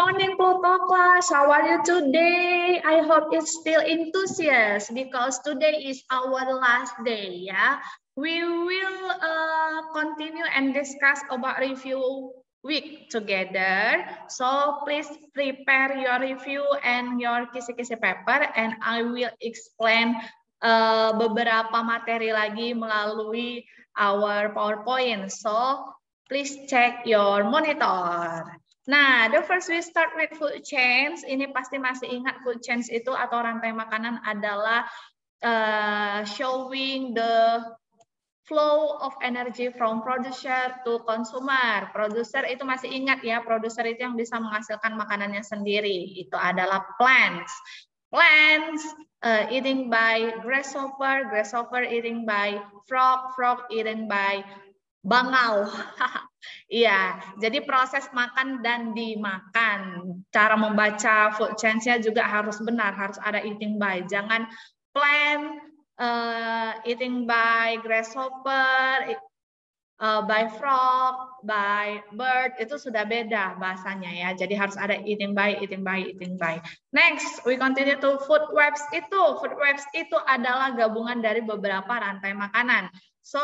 morning, Pluto class. How are you today? I hope it's still enthusiastic because today is our last day. Yeah, we will continue and discuss about review week together. So please prepare your review and your kisi-kisi paper, and I will explain beberapa materi lagi melalui our PowerPoint. So please check your monitor. Nah, the first we start with food chains. Ini pasti masih ingat food chains itu atau rantai makanan adalah showing the flow of energy from producer to consumer. Producer itu masih ingat ya, producer itu yang bisa menghasilkan makanannya sendiri. Itu adalah plants. Plants eating by grasshopper, grasshopper eating by frog, frog eaten by bangau. Iya, jadi proses makan dan dimakan. Cara membaca food chains-nya juga harus benar, harus ada eating by. Jangan plant eating by grasshopper, by frog, by bird, itu sudah beda bahasanya ya. Jadi harus ada eating by, eating by, eating by. Next, we continue to food webs itu. Food webs itu adalah gabungan dari beberapa rantai makanan. So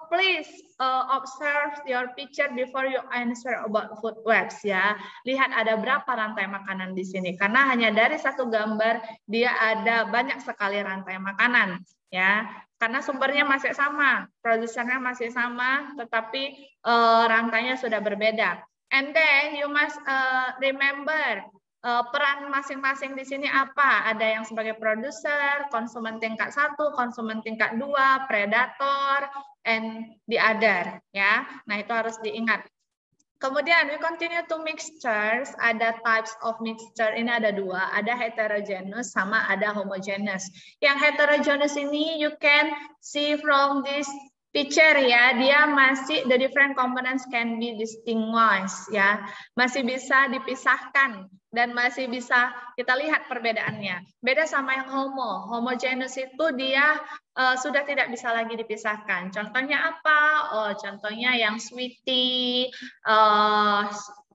please observe your picture before you answer about food webs ya. Lihat ada berapa rantai makanan di sini. Karena hanya dari satu gambar dia ada banyak sekali rantai makanan ya. Karena sumbernya masih sama, produsernya masih sama, tetapi rantainya sudah berbeda. And then you must remember peran masing-masing di sini apa? Ada yang sebagai produser, konsumen tingkat 1, konsumen tingkat 2, predator, and the other. Ya, nah itu harus diingat. Kemudian we continue to mixtures. Ada types of mixture. Ini ada dua. Ada heterogeneous sama ada homogeneous. Yang heterogeneous ini you can see from this picture ya. Dia masih the different components can be distinguished ya. Masih bisa dipisahkan dan masih bisa kita lihat perbedaannya. Beda sama yang homogeneous itu dia sudah tidak bisa lagi dipisahkan. Contohnya apa? Oh, contohnya yang sweetie,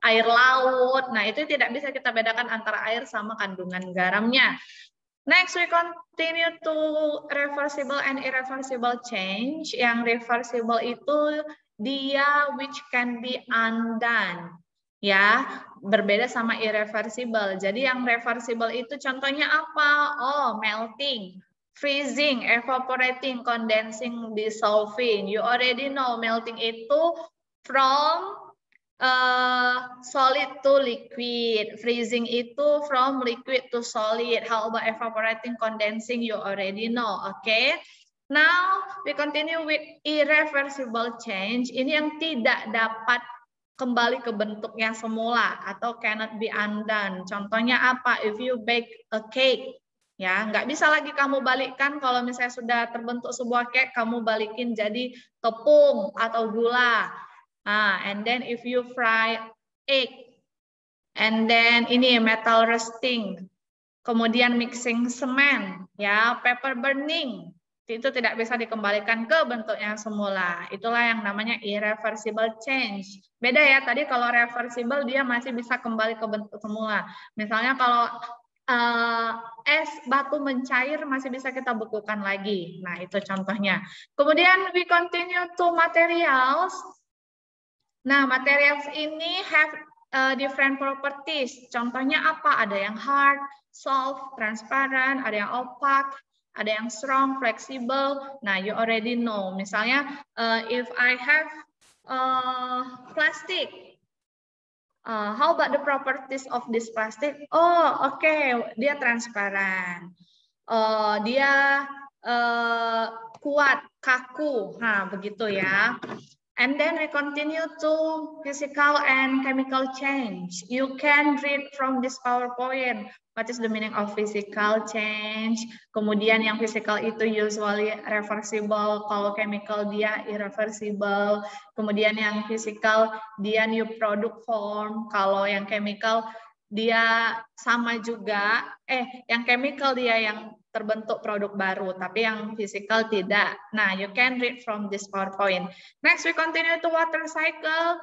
air laut. Nah, itu tidak bisa kita bedakan antara air sama kandungan garamnya. Next, we continue to reversible and irreversible change. Yang reversible itu dia which can be undone. Ya, berbeda sama irreversible. Jadi yang reversible itu contohnya apa? Oh, melting, freezing, evaporating, condensing, dissolving. You already know melting itu from solid to liquid. Freezing itu from liquid to solid. How about evaporating, condensing? You already know. Okay. Now we continue with irreversible change. Ini yang tidak dapat kembali ke bentuknya semula atau cannot be undone. Contohnya apa? If you bake a cake, ya nggak bisa lagi kamu balikkan. Kalau misalnya sudah terbentuk sebuah cake, kamu balikin jadi tepung atau gula. And then if you fry egg, and then ini metal roasting, kemudian mixing semen, ya paper burning, itu tidak bisa dikembalikan ke bentuknya semula. Itulah yang namanya irreversible change. Beda ya, tadi kalau reversible dia masih bisa kembali ke bentuk semula. Misalnya kalau es batu mencair masih bisa kita bekukan lagi. Nah, itu contohnya. Kemudian we continue to materials. Nah, materials ini have different properties. Contohnya apa? Ada yang hard, soft, transparent, ada yang opaque, ada yang strong, flexible. Nah, you already know. Misalnya, if I have plastic, how about the properties of this plastic? Oh, okay, dia transparan. Dia kuat, kaku. Nah, begitu ya. And then we continue to physical and chemical change. You can read from this PowerPoint what is the meaning of physical change. Kemudian yang physical itu usually reversible, kalau chemical dia irreversible. Kemudian yang physical dia new product form, kalau yang chemical dia sama juga. Yang chemical dia yang terbentuk produk baru, tapi yang physical tidak. Nah, you can read from this PowerPoint. Next, we continue to water cycle.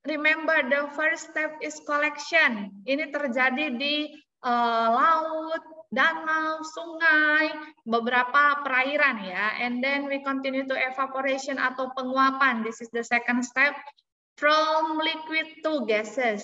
remember the first step is collection. Ini terjadi di laut, danau, sungai, beberapa perairan ya. And then we continue to evaporation atau penguapan. This is the second step. From liquid to gases.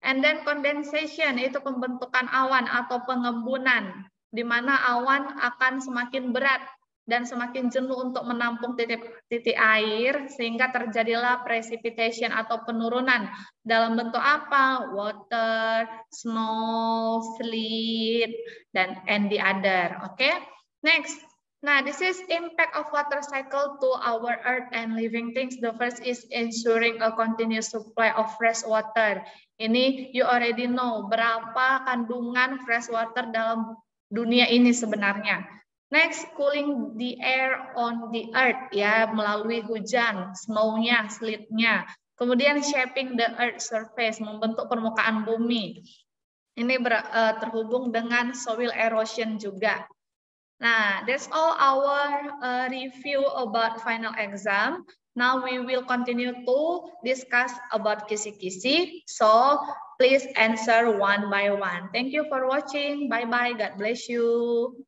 And then condensation, itu pembentukan awan atau pengembunan, di mana awan akan semakin berat dan semakin jenuh untuk menampung titik air, sehingga terjadilah precipitation atau penurunan dalam bentuk apa? Water, snow, sleet, and the other. Oke, next. Nah, this is impact of water cycle to our earth and living things. The first is ensuring a continuous supply of fresh water. Ini you already know berapa kandungan fresh water dalam dunia ini sebenarnya. Next, cooling the air on the earth, ya, melalui hujan, snow-nya, sleet-nya. Kemudian shaping the earth surface, membentuk permukaan bumi. Ini terhubung dengan soil erosion juga. Nah, that's all our review about final exam. Now we will continue to discuss about kisi-kisi. So please answer one by one. Thank you for watching. Bye-bye. God bless you.